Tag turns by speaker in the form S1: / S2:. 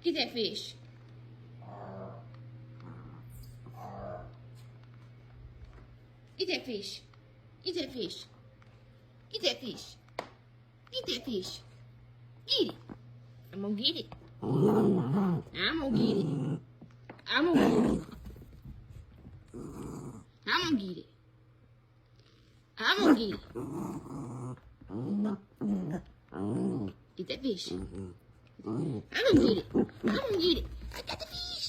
S1: Get that fish. Get that fish. Get that fish. Get that fish. Get that fish. Get it. I'm gonna get it. I'm gonna get it. I'm gonna get it. I'm gonna get it. I'm gonna get it. Get that fish. I'm gonna get it. I'm gonna get it. I got the fish.